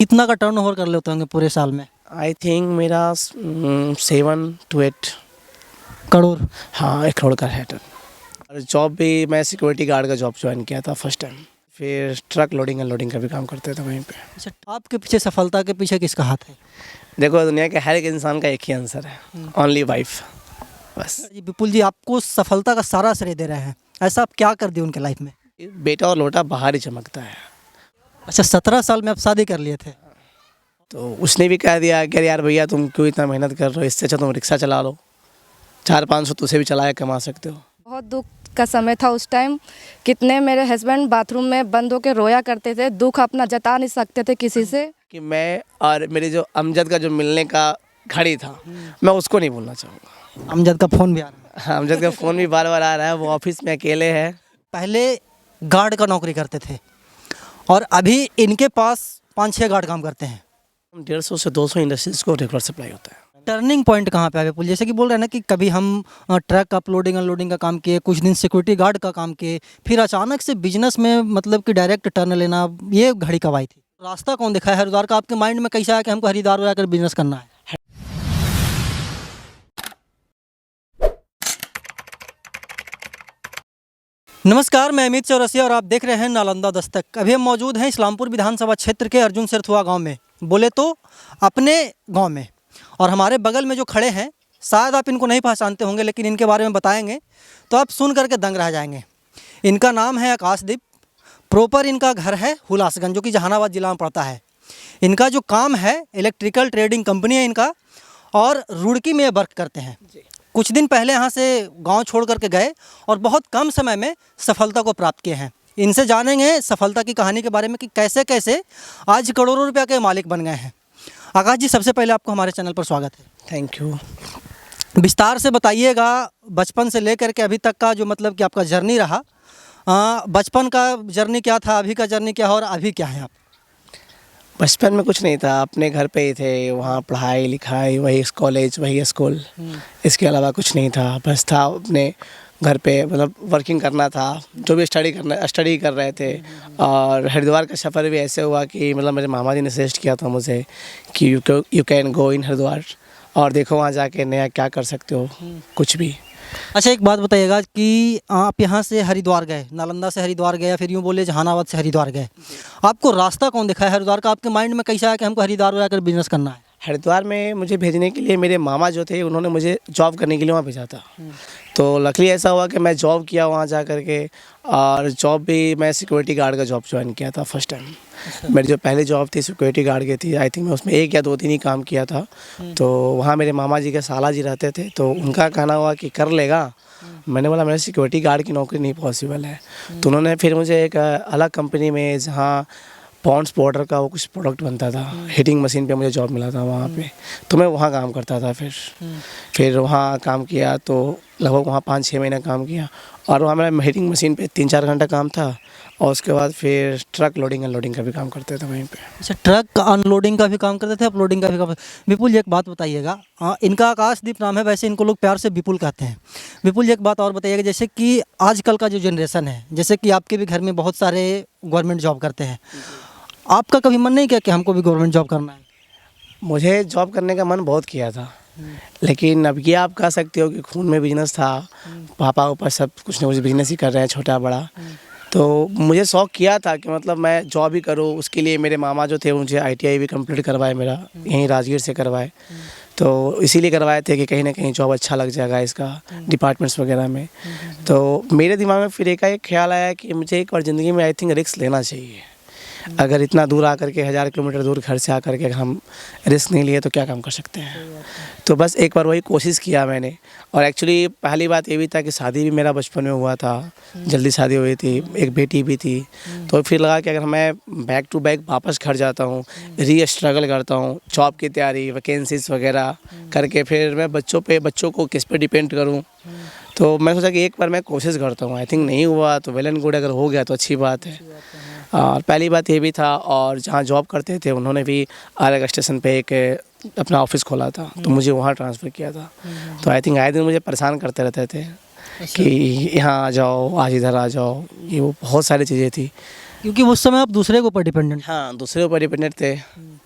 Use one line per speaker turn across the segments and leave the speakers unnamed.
कितना का टर्नओवर कर लेते होंगे पूरे साल में?
आई थिंक मेरा 7 to 8
करोड़?
हाँ 1 करोड़ का है टर्न। और जॉब भी मैं सिक्योरिटी गार्ड का जॉब ज्वाइन किया था फर्स्ट टाइम। फिर ट्रक लोडिंग अनलोडिंग का भी काम करते थे वहीं पे।
अच्छा, आपके पीछे सफलता के पीछे किसका हाथ है?
देखो दुनिया के हर एक इंसान का एक ही आंसर है, ओनली वाइफ। बस
जी विपुल जी, आपको सफलता का सारा श्रेय दे रहे हैं, ऐसा आप क्या कर दिए उनके लाइफ में?
बेटा और लोटा बाहर ही चमकता है।
अच्छा, 17 साल में आप शादी कर लिए थे?
तो उसने भी कह दिया कि यार भैया तुम क्यों इतना मेहनत कर रहे हो, इससे अच्छा तुम रिक्शा चला लो, 400-500 तुझे भी चलाया कमा सकते हो।
बहुत दुख का समय था उस टाइम। कितने मेरे हस्बैंड बाथरूम में बंद होकर रोया करते थे, दुख अपना जता नहीं सकते थे किसी से।
कि मैं और मेरे जो अमजद का जो मिलने का घड़ी था, मैं उसको नहीं भूलना चाहूँगा।
अमजद का फ़ोन भी आ रहा है।
हाँ, अमजद का फ़ोन भी बार बार आ रहा है, वो ऑफिस में अकेले है।
पहले गार्ड का नौकरी करते थे और अभी इनके पास 5-6 गार्ड काम करते हैं।
150 से 200 इंडस्ट्रीज को रेगुलर सप्लाई होता है।
टर्निंग पॉइंट कहाँ पे है विपुल? जैसे कि बोल रहे हैं ना कि कभी हम ट्रक अपलोडिंग अनलोडिंग का काम किए, कुछ दिन सिक्योरिटी गार्ड का काम किए, फिर अचानक से बिजनेस में मतलब कि डायरेक्ट टर्न लेना, ये घड़ी कब आई थी? रास्ता कौन दिखाया हरिद्वार का? आपके माइंड में कैसा है कि हमको हरिद्वार में जाकर बिजनेस करना है? नमस्कार, मैं अमित चौरसिया और आप देख रहे हैं नालंदा दस्तक। अभी हम मौजूद हैं इस्लामपुर विधानसभा क्षेत्र के अर्जुन सिरथुआ गांव में, बोले तो अपने गांव में। और हमारे बगल में जो खड़े हैं, शायद आप इनको नहीं पहचानते होंगे, लेकिन इनके बारे में बताएंगे तो आप सुन करके दंग रह जाएंगे। इनका नाम है आकाशदीप। प्रॉपर इनका घर है हुलासगंज, जो कि जहानाबाद जिला में पड़ता है। इनका जो काम है, इलेक्ट्रिकल ट्रेडिंग कंपनी है इनका, और रुड़की में वर्क करते हैं। कुछ दिन पहले यहाँ से गांव छोड़ करके गए और बहुत कम समय में सफलता को प्राप्त किए हैं। इनसे जानेंगे सफलता की कहानी के बारे में कि कैसे कैसे आज करोड़ों रुपया के मालिक बन गए हैं। आकाश जी, सबसे पहले आपको हमारे चैनल पर स्वागत है।
Thank you.
विस्तार से बताइएगा बचपन से लेकर के अभी तक का जो मतलब कि आपका जर्नी रहा। बचपन का जर्नी क्या था, अभी का जर्नी क्या है और अभी क्या है आप?
बचपन में कुछ नहीं था, अपने घर पे ही थे, वहाँ पढ़ाई लिखाई, वही कॉलेज वही स्कूल, इसके अलावा कुछ नहीं था। बस था अपने घर पे, मतलब वर्किंग करना था, जो भी स्टडी कर रहे थे। और हरिद्वार का सफ़र भी ऐसे हुआ कि मतलब मेरे मामा जी ने सजेस्ट किया था मुझे कि यू कैन गो इन हरिद्वार और देखो वहाँ जाके नया क्या कर सकते हो, कुछ भी।
अच्छा, एक बात बताइएगा कि आप यहाँ से हरिद्वार गए, नालंदा से हरिद्वार गए, या फिर यूँ बोले जहानाबाद से हरिद्वार गए, आपको रास्ता कौन दिखाया हरिद्वार का? आपके माइंड में कैसा है कि हमको हरिद्वार में जाकर बिजनेस करना है?
हरिद्वार में मुझे भेजने के लिए मेरे मामा जो थे, उन्होंने मुझे जॉब करने के लिए वहाँ भेजा था। तो लकीली ऐसा हुआ कि मैं जॉब किया वहाँ जा कर के, और जॉब भी मैं सिक्योरिटी गार्ड का जॉब ज्वाइन किया था फर्स्ट टाइम। मेरी जो पहली जॉब थी सिक्योरिटी गार्ड की थी। आई थिंक मैं उसमें 1 या 2 दिन ही काम किया था। तो वहाँ मेरे मामा जी के साला जी रहते थे, तो उनका कहना हुआ कि कर लेगा। मैंने बोला मेरे सिक्योरिटी गार्ड की नौकरी नहीं पॉसिबल है। तो उन्होंने फिर मुझे एक अलग कंपनी में, जहाँ पॉन्ड्स पाउडर का वो कुछ प्रोडक्ट बनता था, हीटिंग मशीन पे मुझे जॉब मिला था वहाँ पे। तो मैं वहाँ काम करता था। फिर वहाँ काम किया, तो लगभग वहाँ 5-6 महीने काम किया। और वहाँ मेरा हीटिंग मशीन पे 3-4 घंटा काम था। और उसके बाद फिर ट्रक लोडिंग अनलोडिंग का भी काम करते थे वहीं पे।
अच्छा, ट्रक अनलोडिंग का भी काम करते थे, अपलोडिंग का भी काम। विपुल जी, एक बात बताइएगा, इनका आकाशदीप नाम है, वैसे इनको लोग प्यार से विपुल कहते हैं। विपुल जी, एक बात और बताइएगा, जैसे कि आजकल का जो जनरेशन है, जैसे कि आपके भी घर में बहुत सारे गवर्नमेंट जॉब करते हैं, आपका कभी मन नहीं किया कि हमको भी गवर्नमेंट जॉब करना है?
मुझे जॉब करने का मन बहुत किया था, लेकिन अब ये आप कह सकते हो कि खून में बिजनेस था। पापा ऊपर सब कुछ न कुछ बिजनेस ही कर रहे हैं, छोटा बड़ा। तो मुझे शौक़ किया था कि मतलब मैं जॉब ही करूँ। उसके लिए मेरे मामा जो थे, मुझे ITI भी कंप्लीट करवाए, मेरा यहीं राजगीर से करवाए। तो इसीलिए करवाए थे कि कहीं ना कहीं जॉब अच्छा लग जाएगा इसका, डिपार्टमेंट्स वगैरह में। तो मेरे दिमाग में फिर एक ख्याल आया कि मुझे एक बार ज़िंदगी में आई थिंक रिस्क लेना चाहिए। अगर इतना दूर आकर के 1000 किलोमीटर दूर घर से आकर के हम रिस्क नहीं लिए तो क्या काम कर सकते हैं। तो बस एक बार वही कोशिश किया मैंने। और एक्चुअली पहली बात ये भी था कि शादी भी मेरा बचपन में हुआ था, जल्दी शादी हुई थी, एक बेटी भी थी। तो फिर लगा कि अगर मैं बैक टू बैक वापस घर जाता हूँ, स्ट्रगल करता हूँ, जॉब की तैयारी, वैकेंसीज वगैरह करके, फिर मैं बच्चों को किस पे डिपेंड करूँ। तो मैं सोचा कि एक बार मैं कोशिश करता हूँ। आई थिंक नहीं हुआ तो वेल एंड गुड, अगर हो गया तो अच्छी बात है। और पहली बात ये भी था, और जहाँ जॉब करते थे उन्होंने भी अलग स्टेशन पे एक अपना ऑफिस खोला था, तो मुझे वहाँ ट्रांसफ़र किया था। तो आई थिंक आए दिन मुझे परेशान करते रहते थे कि यहाँ आ जाओ, आज इधर आ जाओ, ये वो बहुत सारी चीज़ें थी।
क्योंकि उस समय आप दूसरे के ऊपर डिपेंडेंट।
हाँ, दूसरे ऊपर डिपेंडेंट थे।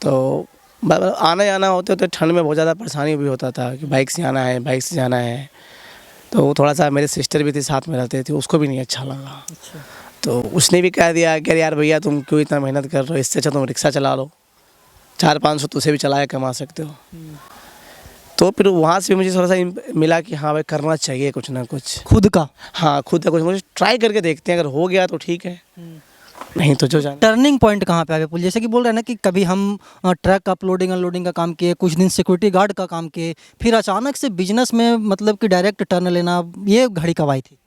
तो आना जाना होते तो ठंड में बहुत ज़्यादा परेशानी भी होता था कि बाइक से आना है, बाइक से जाना है। तो थोड़ा सा मेरे सिस्टर भी थी साथ में रहते थे, उसको भी नहीं अच्छा लगा। तो उसने भी कह दिया कि अरे यार भैया तुम क्यों इतना मेहनत कर रहे हो, इससे अच्छा तुम रिक्शा चला लो, 400-500 तुझे भी चलाया कमा सकते हो। तो फिर वहाँ से भी मुझे थोड़ा सा मिला कि हाँ भाई करना चाहिए कुछ ना कुछ,
खुद का
हाँ खुद का कुछ मुझे ट्राई करके देखते हैं, अगर हो गया तो ठीक है, नहीं तो जो जाने।
टर्निंग पॉइंट कहाँ पे आ गया पुल? जैसे कि बोल रहे हैं ना कि कभी हम ट्रक अपलोडिंग अनलोडिंग का काम किए, कुछ दिन सिक्योरिटी गार्ड का काम किए, फिर अचानक से बिजनेस में मतलब कि डायरेक्ट टर्न लेना, ये घड़ी कब आई थी?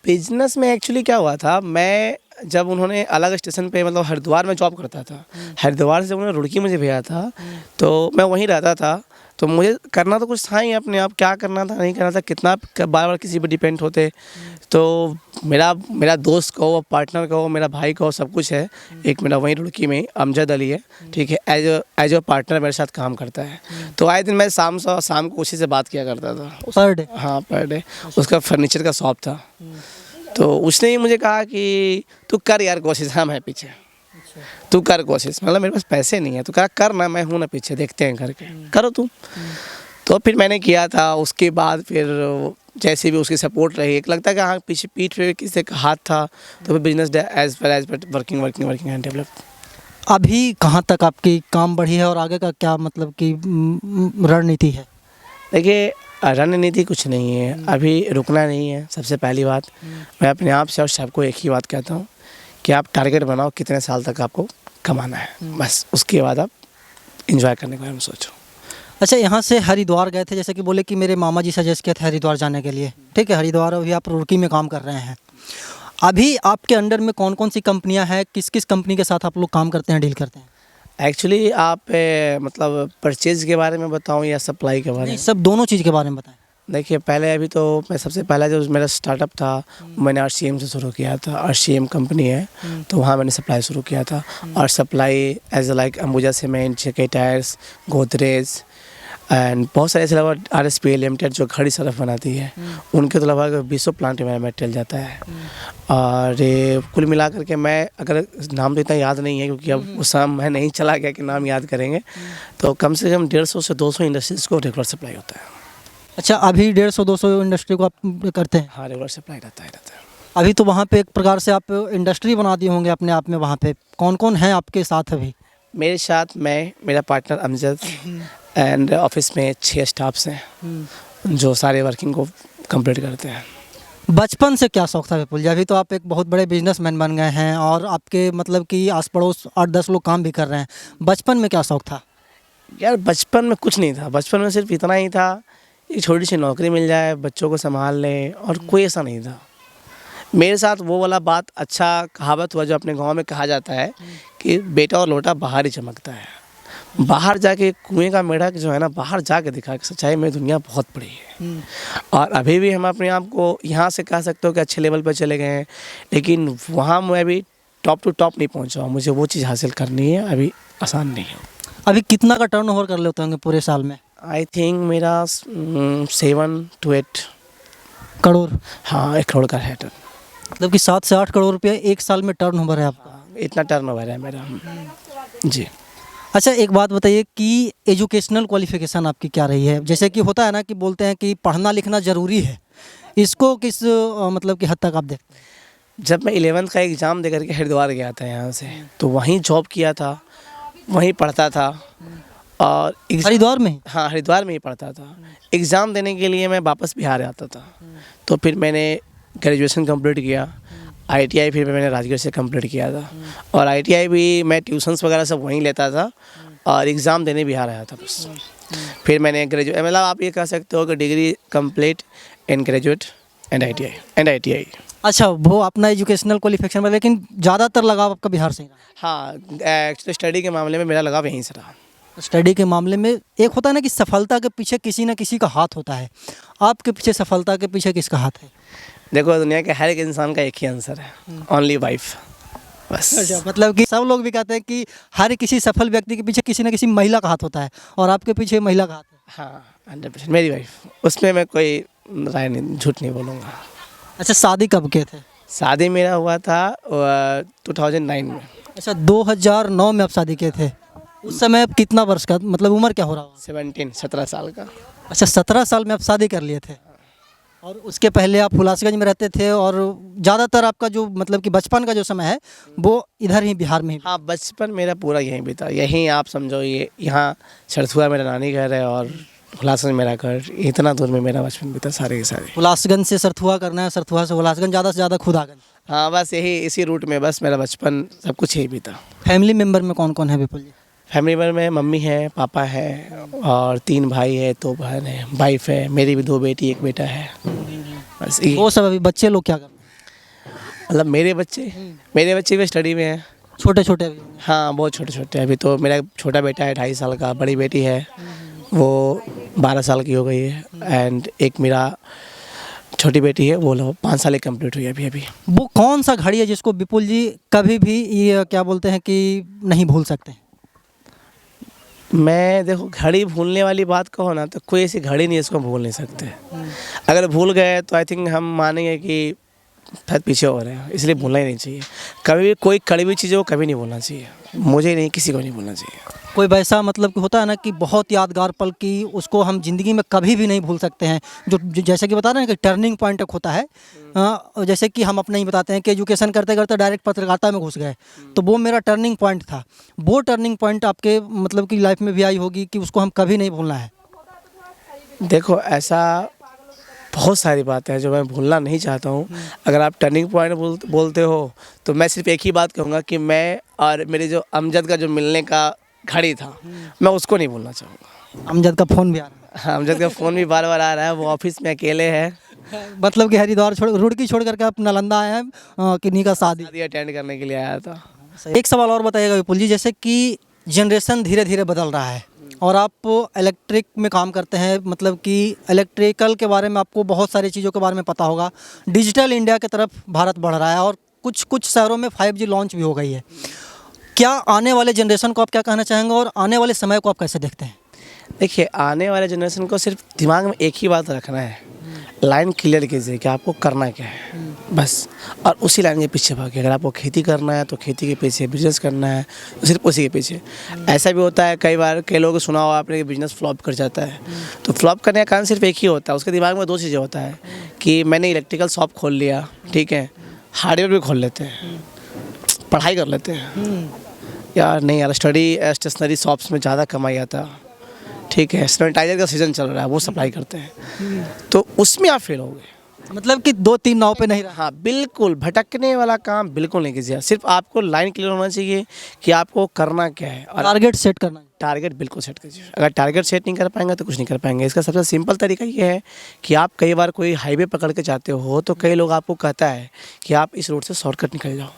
बिजनेस में एक्चुअली क्या हुआ था, मैं जब उन्होंने अलग स्टेशन पे मतलब हरिद्वार में जॉब करता था, हरिद्वार से उन्होंने रुड़की मुझे भेजा था, तो मैं वहीं रहता था। तो मुझे करना तो कुछ था ही अपने आप, क्या करना था नहीं करना था, कितना बार बार किसी पर डिपेंड होते। तो मेरा दोस्त कहो, पार्टनर कहो, मेरा भाई कहो, सब कुछ है। एक मेरा वहीं रुड़की में अमजद अली है, ठीक है, एज अ पार्टनर मेरे साथ काम करता है। तो आए दिन मैं शाम को उसी से बात किया करता था।
Per day?
हाँ, पर डे। उसका फर्नीचर का शॉप था। तो उसने ही मुझे कहा कि तू कर यार कोशिश, हम है पीछे, तू कर कोशिश। मतलब मेरे पास पैसे नहीं है, तो कहा कर ना, मैं हूँ ना पीछे, देखते हैं करके, करो तुम। तो फिर मैंने किया था। उसके बाद फिर जैसे भी उसकी सपोर्ट रही, एक लगता है कि हाँ पीछे पीठ पे किसी का हाथ था, तो फिर business as per working and develop.
अभी कहाँ तक आपकी काम बढ़ी है और आगे का क्या मतलब कि रणनीति है?
देखिए, रणनीति कुछ नहीं है, अभी रुकना नहीं है। सबसे पहली बात मैं अपने आप से और सबको एक ही बात कहता हूँ कि आप टारगेट बनाओ कितने साल तक आपको कमाना है, बस उसके बाद आप एंजॉय करने के बारे में सोचो।
अच्छा, यहाँ से हरिद्वार गए थे, जैसे कि बोले कि मेरे मामा जी सजेस्ट किए थे हरिद्वार जाने के लिए, ठीक है। हरिद्वार अभी आप रुड़की में काम कर रहे हैं। अभी आपके अंडर में कौन कौन सी कंपनियां हैं, किस किस कंपनी के साथ आप लोग काम करते हैं, डील करते हैं?
एक्चुअली आप मतलब परचेज़ के बारे में बताऊँ या सप्लाई के बारे
नहीं,
में?
सब दोनों चीज़ के बारे में बताएं।
देखिए, पहले अभी तो मैं सबसे पहला जो मेरा स्टार्टअप था, मैंने आरसीएम से शुरू किया था। आरसीएम कंपनी है, तो वहाँ मैंने सप्लाई शुरू किया था। और supply as like Ambuja cement, JK tyres, Godrej and बहुत सारे ऐसे अलावा आरएसपीएल लिमिटेड जो घड़ी सरफ बनाती है, उनके तो लगभग 20 प्लांट में मटेरियल जाता है। और ये कुल मिला करके मैं, अगर नाम तो इतना याद नहीं है क्योंकि अब उस समय मैं नहीं चला गया कि नाम याद करेंगे, तो कम से कम 150 से 200 इंडस्ट्रीज़ को रेगुलर सप्लाई होता है।
अच्छा, अभी 150-200 इंडस्ट्री को आप करते हैं?
हाँ, रेगुलर सप्लाई रहता है।
अभी तो वहाँ पे एक प्रकार से आप इंडस्ट्री बना दिए होंगे अपने आप में। वहाँ पे कौन कौन है आपके साथ अभी?
मेरे साथ मैं, मेरा पार्टनर अमजद एंड ऑफिस में 6 स्टाफ्स हैं जो सारे वर्किंग को कंप्लीट करते हैं।
बचपन से क्या शौक था विपुल जी? अभी तो आप एक बहुत बड़े बिजनेसमैन बन गए हैं और आपके मतलब कि आस पड़ोस 8-10 लोग काम भी कर रहे हैं। बचपन में क्या शौक था?
यार बचपन में कुछ नहीं था, बचपन में सिर्फ इतना ही था, एक छोटी सी नौकरी मिल जाए, बच्चों को संभाल लें, और कोई ऐसा नहीं था मेरे साथ। वो वाला बात, अच्छा कहावत हुआ जो अपने गांव में कहा जाता है कि बेटा और लोटा बाहर ही चमकता है। बाहर जाके कुएं का मेढक जो है ना, बाहर जाके दिखा कि सच्चाई में दुनिया बहुत बड़ी है। और अभी भी हम अपने आप को यहाँ से कह सकते हो कि अच्छे लेवल पर चले गए हैं, लेकिन वहाँ मैं अभी टॉप टू टॉप नहीं पहुँचा हूँ। मुझे वो चीज़ हासिल करनी है, अभी आसान नहीं है।
अभी कितना का टर्नओवर कर लेते होंगे पूरे साल में?
आई थिंक मेरा 7 to 8
करोड़?
हाँ, 1 करोड़ का है टर्न।
मतलब कि 7 से 8 करोड़ रुपये एक साल में टर्नओवर है आपका?
इतना टर्नओवर है मेरा जी।
अच्छा, एक बात बताइए कि एजुकेशनल क्वालिफिकेशन आपकी क्या रही है? जैसे कि होता है ना कि बोलते हैं कि पढ़ना लिखना ज़रूरी है, इसको किस मतलब कि हद तक आप देखते हैं?
जब मैं 11th का एग्ज़ाम दे करके हरिद्वार गया था यहाँ से, तो वहीं जॉब किया था, वहीं पढ़ता था। और
हरिद्वार में?
हाँ, हरिद्वार में ही पढ़ता था। एग्ज़ाम देने के लिए मैं वापस बिहार आता था। तो फिर मैंने ग्रेजुएशन कंप्लीट किया। आईटीआई फिर मैंने राजगीर से कंप्लीट किया था। और आईटीआई भी मैं ट्यूशन्स वगैरह सब वहीं लेता था और एग्ज़ाम देने बिहार आया था बस। फिर मैंने मतलब आप ये कह सकते हो कि degree complete in graduate and ITI.
अच्छा, वो अपना एजुकेशनल क्वालिफिकेशन में, लेकिन ज़्यादातर लगाव आपका बिहार से ही रहा?
हाँ, एक्चुअली स्टडी के मामले में मेरा लगाव यहीं से रहा।
स्टडी के मामले में एक होता है ना कि सफलता के पीछे किसी न किसी का हाथ होता है, आपके पीछे सफलता के पीछे किसका हाथ है?
देखो, दुनिया के हर एक इंसान का एक ही आंसर है, ओनली वाइफ, बस।
अच्छा, मतलब कि सब लोग भी कहते हैं कि हर किसी सफल व्यक्ति के पीछे किसी न किसी महिला का हाथ होता है, और आपके पीछे महिला का हाथ है।
हाँ, 100% मेरी वाइफ, उसमें मैं कोई राय नहीं, झूठ नहीं बोलूँगा।
अच्छा, शादी कब के थे?
शादी मेरा हुआ था 2009 में।
अच्छा, 2009 में आप शादी किए थे। उस समय आप कितना वर्ष का, मतलब उम्र क्या हो रहा होगा?
17 साल का।
अच्छा, 17 साल में आप शादी कर लिए थे। और उसके पहले आप हुलासगंज में रहते थे, और ज़्यादातर आपका जो मतलब कि बचपन का जो समय है वो इधर ही बिहार में ही।
हाँ, बचपन मेरा पूरा यहीं बीता, यहीं आप समझो, ये यहाँ सरथुआ मेरा नानी घर है और हुलासगंज मेरा घर, इतना दूर में मेरा बचपन बीता सारे के सारे।
हुलासगंज से सरथुआ करना है, सरथुआ से हुलासगंज, ज़्यादा से ज़्यादा खुदागंज।
हाँ, बस यही इसी रूट में बस मेरा बचपन सब कुछ यही बीता।
फैमिली मेम्बर में कौन कौन है विपुल जी?
फैमिली मेंबर में मम्मी है, पापा है और 3 भाई है, 2 बहन है, वाइफ है, मेरी भी 2 बेटी 1 बेटा है। बस ये
वो सब अभी बच्चे लोग क्या कर रहे हैं?
मतलब मेरे बच्चे भी स्टडी में हैं।
छोटे छोटे अभी?
हाँ, बहुत छोटे छोटे हैं। अभी तो मेरा छोटा बेटा है 2.5 साल का, बड़ी बेटी है वो 12 साल की हो गई है, एंड एक मेरा छोटी बेटी है वो 5 साल की कंप्लीट हुई है अभी अभी।
वो कौन सा घड़ी है जिसको विपुल जी कभी भी ये क्या बोलते हैं कि नहीं भूल सकते?
मैं देखो, घड़ी भूलने वाली बात कहो ना तो कोई ऐसी घड़ी नहीं है इसको भूल नहीं सकते। अगर भूल गए तो आई थिंक हम मानेंगे कि शायद पीछे हो रहे हैं, इसलिए भूलना ही नहीं चाहिए। कभी भी कोई कड़वी चीज़ हो कभी नहीं भूलना चाहिए, मुझे नहीं, किसी को नहीं भूलना चाहिए।
कोई वैसा मतलब कि होता है ना कि बहुत यादगार पल की उसको हम ज़िंदगी में कभी भी नहीं भूल सकते हैं, जो जैसे कि बता रहे हैं कि टर्निंग पॉइंट एक होता है। जैसे कि हम अपना ही बताते हैं कि एजुकेशन करते करते डायरेक्ट पत्रकारिता में घुस गए, तो वो मेरा टर्निंग पॉइंट था। वो टर्निंग पॉइंट आपके मतलब कि लाइफ में भी आई होगी कि उसको हम कभी नहीं भूलना है।
देखो, ऐसा बहुत सारी बातें हैं जो मैं भूलना नहीं चाहता हूँ। अगर आप टर्निंग पॉइंट बोलते हो तो मैं सिर्फ एक ही बात कहूँगा कि मैं और मेरे जो अमजद का जो मिलने का घड़ी था, मैं उसको नहीं भूलना चाहूँगा।
अमजद का फ़ोन भी आ रहा
हाँ, अमजद का फ़ोन भी बार बार आ रहा है, वो ऑफिस में अकेले है,
है। मतलब कि हरिद्वार छोड़, रुड़की छोड़ करके आप नालंदा आए हैं किन्हीं का शादी।
शादी अटेंड करने के लिए आया था।
एक सवाल और बताइएगा विपुल जी, जैसे कि जनरेशन धीरे धीरे बदल रहा है और आप इलेक्ट्रिक में काम करते हैं, मतलब कि इलेक्ट्रिकल के बारे में आपको बहुत सारी चीज़ों के बारे में पता होगा। डिजिटल इंडिया की तरफ भारत बढ़ रहा है और कुछ कुछ शहरों में 5G लॉन्च भी हो गई है। क्या आने वाले जनरेशन को आप क्या कहना चाहेंगे और आने वाले समय को आप कैसे देखते हैं?
देखिए, आने वाले जनरेशन को सिर्फ दिमाग में एक ही बात रखना है, लाइन क्लियर कीजिए कि आपको करना क्या है बस, और उसी लाइन के पीछे भागिए। अगर आपको खेती करना है तो खेती के पीछे, बिजनेस करना है तो सिर्फ उसी के पीछे। ऐसा भी होता है कई बार, कई लोगों को सुना होगा आपने कि बिजनेस फ्लॉप कर जाता है, तो फ्लॉप करने का कारण सिर्फ एक ही होता है, उसके दिमाग में 2 चीज़ें होता है कि मैंने इलेक्ट्रिकल शॉप खोल लिया, ठीक है, हार्डवेयर भी खोल लेते हैं, पढ़ाई कर लेते हैं, यार नहीं यार स्टडी स्टेशनरी शॉप्स में ज़्यादा कमाई आता, ठीक है, सैनिटाइजर का सीज़न चल रहा है वो सप्लाई करते हैं, तो उसमें आप फेल हो गए।
मतलब कि 2-3 नाव पे नहीं रहा।
हाँ, बिल्कुल भटकने वाला काम बिल्कुल नहीं कीजिए। सिर्फ आपको लाइन क्लियर होना चाहिए कि आपको करना क्या है, और
टारगेट सेट करना है।
टारगेट बिल्कुल सेट कीजिए। अगर टारगेट सेट नहीं कर पाएंगे तो कुछ नहीं कर पाएंगे। इसका सबसे सिंपल तरीका ये है कि आप कई बार कोई हाईवे पकड़ के जाते हो तो कई लोग आपको कहता है कि आप इस रोड से शॉर्टकट निकल जाओ,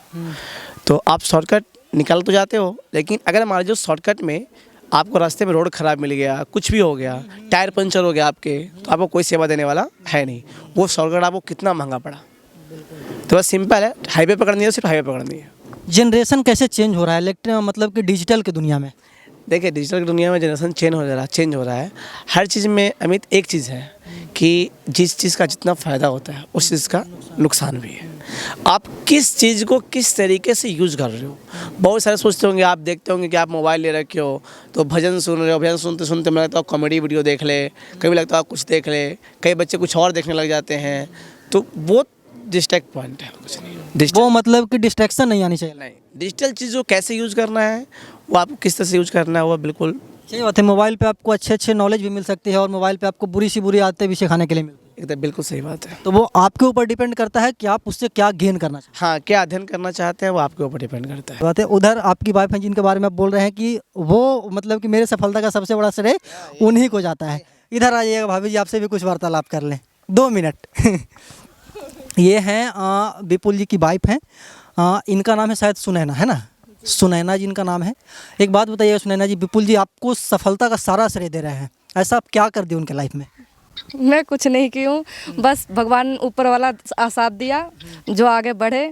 तो आप शॉर्टकट निकल तो जाते हो, लेकिन अगर मान लीजिए शॉर्टकट में आपको रास्ते में रोड ख़राब मिल गया, कुछ भी हो गया, टायर पंचर हो गया आपके, तो आपको कोई सेवा देने वाला है नहीं। वो शॉर्टकट आपको कितना महंगा पड़ा। तो बस सिंपल है, हाईवे पकड़नी है, सिर्फ हाईवे पकड़नी है।
जनरेशन कैसे चेंज हो रहा है इलेक्ट्रिक मतलब कि डिजिटल की दुनिया में?
देखिए, डिजिटल की दुनिया में जनरेशन चेंज हो रहा है। हर चीज़ में अमित एक चीज़ है कि जिस चीज़ का जितना फ़ायदा होता है उस चीज़ का नुकसान भी है। आप किस चीज़ को किस तरीके से यूज़ कर रहे हो। बहुत सारे सोचते होंगे, आप देखते होंगे कि आप मोबाइल ले रखे हो तो भजन सुन रहे हो, भजन सुनते सुनते मुझे लगता है कॉमेडी वीडियो देख ले, कभी लगता है कुछ देख ले, कई बच्चे कुछ और देखने लग जाते हैं, तो वो डिस्ट्रैक्ट पॉइंट है, कुछ नहीं।
वो मतलब कि डिस्ट्रैक्शन नहीं आनी चाहिए।
नहीं, डिजिटल चीज़ को कैसे यूज़ करना है, वो आपको किस तरह से यूज़ करना है, वो बिल्कुल
सही बात है। मोबाइल पे आपको अच्छे नॉलेज भी मिल सकती है और मोबाइल पे आपको बुरी सी बुरी आदतें भी सिखाने के लिए मिलती है।
एकदम बिल्कुल सही बात है।
तो वो आपके ऊपर डिपेंड करता है कि आप उससे क्या गेन करना चाहते
हाँ, क्या अध्ययन करना चाहते हैं वो आपके ऊपर डिपेंड करता है।
हैं। बात है, उधर आपकी वाइफ हैं जिनके बारे में आप बोल रहे हैं कि वो मतलब कि मेरे सफलता का सबसे बड़ा श्रेय उन्हीं को जाता है। इधर आ जाइएगा भाभी जी, आपसे भी कुछ वार्तालाप कर लें 2 मिनट। ये हैं विपुल जी की वाइफ हैं, इनका नाम है शायद सुनैना, है ना? सुनैना जी इनका नाम है। एक बात बताइए सुनैना जी, विपुल जी आपको सफलता का सारा श्रेय दे रहे हैं, ऐसा आप क्या कर दिए उनके लाइफ में?
मैं कुछ नहीं की हूँ, बस भगवान ऊपर वाला साथ दिया जो आगे बढ़े,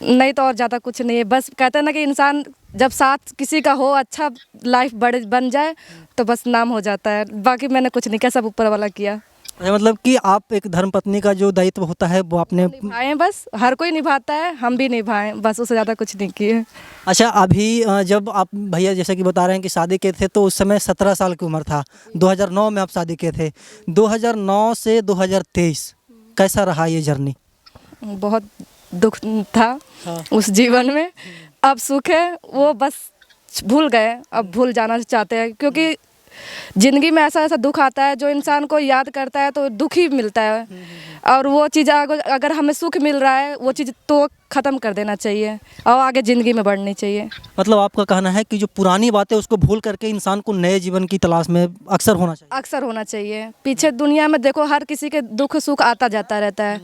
नहीं तो और ज़्यादा कुछ नहीं है। बस कहते हैं ना कि इंसान जब साथ किसी का हो, अच्छा लाइफ बन जाए तो बस नाम हो जाता है। बाकी मैंने कुछ नहीं किया, सब ऊपर वाला किया।
अच्छा, मतलब कि आप एक धर्मपत्नी का जो दायित्व होता है वो आपने।
निभाएं, बस हर कोई निभाता है, हम भी निभाएं, बस उससे ज़्यादा कुछ नहीं किए।
अच्छा, अभी जब आप भैया जैसे कि बता रहे हैं कि शादी किए थे तो उस समय 17 साल की उम्र था। 2009 में आप शादी किए थे। 2009 से 2023 कैसा रहा ये जर्नी?
बहुत दुख था
हाँ।
उस जीवन में। अब सुख है, वो बस भूल गए, अब भूल जाना चाहते हैं, क्योंकि ज़िंदगी में ऐसा ऐसा दुख आता है जो इंसान को याद करता है तो दुख ही मिलता है। और वो चीज़ अगर हमें सुख मिल रहा है, वो चीज़ तो ख़त्म कर देना चाहिए और आगे ज़िंदगी में बढ़नी चाहिए।
मतलब आपका कहना है कि जो पुरानी बातें उसको भूल करके इंसान को नए जीवन की तलाश में अक्सर होना चाहिए।
अक्सर होना चाहिए। पीछे दुनिया में देखो, हर किसी के दुख सुख आता जाता रहता है,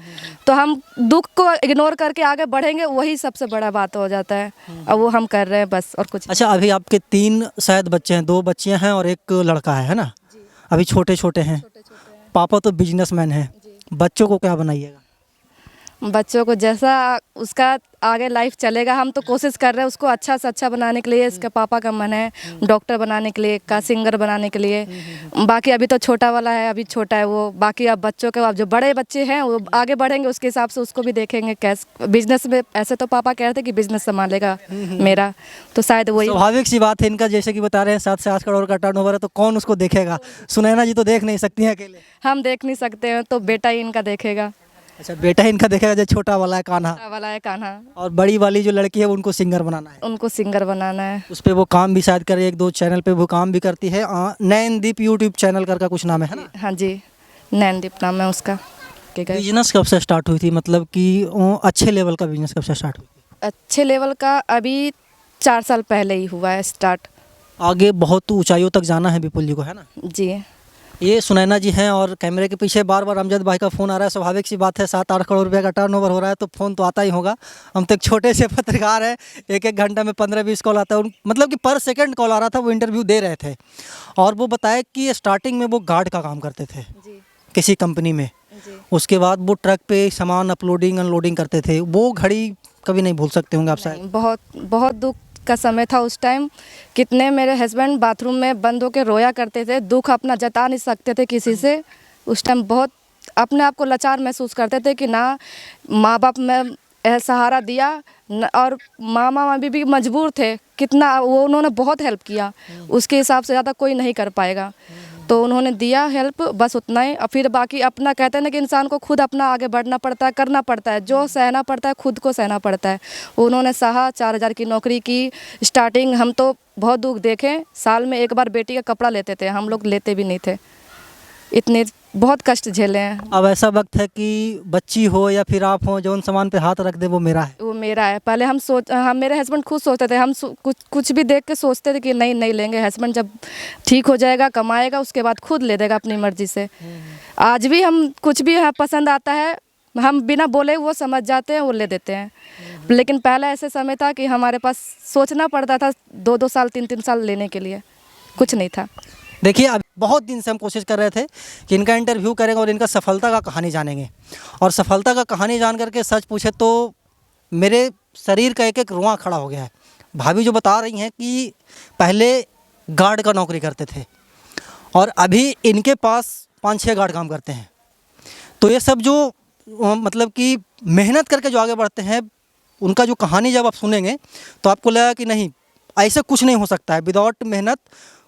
तो हम दुख को इग्नोर करके आगे बढ़ेंगे, वही सबसे बड़ा बात हो जाता है। और वो हम कर रहे हैं बस, और कुछ।
अच्छा, अभी आपके 3 शायद बच्चे हैं, 2 बच्चियां हैं और एक लड़का है ना? अभी छोटे छोटे हैं। पापा तो बिजनेसमैन हैं। बच्चों को क्या बनाइएगा?
बच्चों को जैसा उसका आगे लाइफ चलेगा, हम तो कोशिश कर रहे हैं उसको अच्छा से अच्छा बनाने के लिए। इसके पापा का मन है डॉक्टर बनाने के लिए, का सिंगर बनाने के लिए। बाकी अभी तो छोटा वाला है, अभी छोटा है वो। बाकी अब बच्चों के, अब जो बड़े बच्चे हैं वो आगे बढ़ेंगे, उसके हिसाब से उसको भी देखेंगे कैसे बिजनेस में। ऐसे तो पापा कह रहे थे कि बिजनेस संभालेगा मेरा, तो शायद वही।
स्वाभाविक सी बात है, इनका जैसे कि बता रहे हैं 7 से 8 करोड़ का टर्नओवर है, तो कौन उसको देखेगा? सुनैना जी तो देख नहीं सकती हैं अकेले।
हम देख नहीं सकते हैं, तो बेटा ही इनका देखेगा।
अच्छा, बेटा इनका देखेगा जो छोटा वाला है कान्हा,
छोटा वाला है कान्हा,
और बड़ी वाली जो लड़की है उनको सिंगर बनाना है।
उनको सिंगर बनाना है।
उस पर वो काम भी शायद करे, 1-2 चैनल पे वो काम भी करती है। नैनदीप यूट्यूब चैनल का कुछ नाम है ना?
हाँ जी, नैनदीप नाम है उसका।
बिजनेस कब से स्टार्ट हुई थी, मतलब कि अच्छे लेवल का बिजनेस कब से स्टार्ट हुई?
अच्छे लेवल का अभी 4 साल पहले ही हुआ है स्टार्ट।
आगे बहुत ऊंचाइयों तक जाना है विपुल जी को, है ना?
जी।
ये सुनैना जी हैं और कैमरे के पीछे बार बार अमजद भाई का फ़ोन आ रहा है। स्वाभाविक सी बात है, 7-8 करोड़ रुपए का टर्नओवर हो रहा है तो फ़ोन तो आता ही होगा। हम तो एक छोटे से पत्रकार हैं, एक घंटा में 15-20 कॉल आता है। मतलब कि पर सेकंड कॉल आ रहा था, वो इंटरव्यू दे रहे थे। और वो बताया कि स्टार्टिंग में वो गार्ड का काम करते थे
जी।
किसी कंपनी में।
जी।
उसके बाद वो ट्रक पे सामान अपलोडिंग अनलोडिंग करते थे। वो घड़ी कभी नहीं भूल सकते होंगे आप शायद।
बहुत बहुत दुख का समय था उस टाइम। कितने मेरे हस्बैंड बाथरूम में बंद होकर रोया करते थे, दुख अपना जता नहीं सकते थे किसी से। उस टाइम बहुत अपने आप को लाचार महसूस करते थे कि ना माँ बाप में सहारा दिया और मामा मामी भी मजबूर थे। कितना वो उन्होंने बहुत हेल्प किया, उसके हिसाब से ज़्यादा कोई नहीं कर पाएगा, तो उन्होंने दिया हेल्प, बस उतना ही। और फिर बाकी अपना कहते हैं ना कि इंसान को खुद अपना आगे बढ़ना पड़ता है, करना पड़ता है, जो सहना पड़ता है खुद को सहना पड़ता है। उन्होंने सहा, 4000 की नौकरी की। स्टार्टिंग हम तो बहुत दुख देखे, साल में एक बार बेटी का कपड़ा लेते थे, हम लोग लेते भी नहीं थे। इतने बहुत कष्ट झेले हैं।
अब ऐसा वक्त है कि बच्ची हो या फिर आप हो, जो उन सामान पे हाथ रख दे वो मेरा है।
वो मेरा है। पहले हम मेरे हस्बैंड खुद सोचते थे, हम कुछ भी देख के सोचते थे कि नहीं नहीं लेंगे। हस्बैंड जब ठीक हो जाएगा, कमाएगा, उसके बाद खुद ले देगा अपनी मर्जी से। आज भी हम कुछ भी पसंद आता है, हम बिना बोले वो समझ जाते हैं, वो ले देते हैं। लेकिन पहले ऐसे समय था कि हमारे पास सोचना पड़ता था 2-2 साल 3-3 साल लेने के लिए, कुछ नहीं था।
देखिए, अब बहुत दिन से हम कोशिश कर रहे थे कि इनका इंटरव्यू करेंगे और इनका सफलता का कहानी जानेंगे। और सफलता का कहानी जान करके सच पूछे तो मेरे शरीर का एक एक रुआं खड़ा हो गया है। भाभी जो बता रही हैं कि पहले गार्ड का नौकरी करते थे और अभी इनके पास 5-6 गार्ड काम करते हैं। तो ये सब जो मतलब कि मेहनत करके जो आगे बढ़ते हैं, उनका जो कहानी जब आप सुनेंगे तो आपको लगेगा कि नहीं, ऐसे कुछ नहीं हो सकता है। विदाउट मेहनत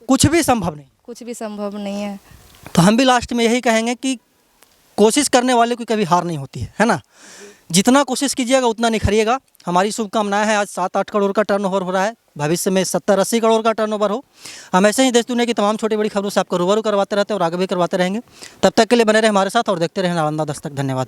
कुछ भी संभव नहीं,
कुछ भी संभव नहीं है।
तो हम भी लास्ट में यही कहेंगे कि कोशिश करने वाले की कभी हार नहीं होती है ना? जितना कोशिश कीजिएगा उतना निखरिएगा। हमारी शुभकामनाएं हैं। आज 7-8 करोड़ का टर्नओवर हो रहा है, भविष्य में 70-80 करोड़ का टर्नओवर हो। हम ऐसे ही देश दुनिया की तमाम छोटी बड़ी खबरों से आपको रूबरू करवाते रहते हैं और आगे भी करवाते रहेंगे। तब तक के लिए बने रहे हमारे साथ और देखते रहें नालंदा दस्तक। धन्यवाद।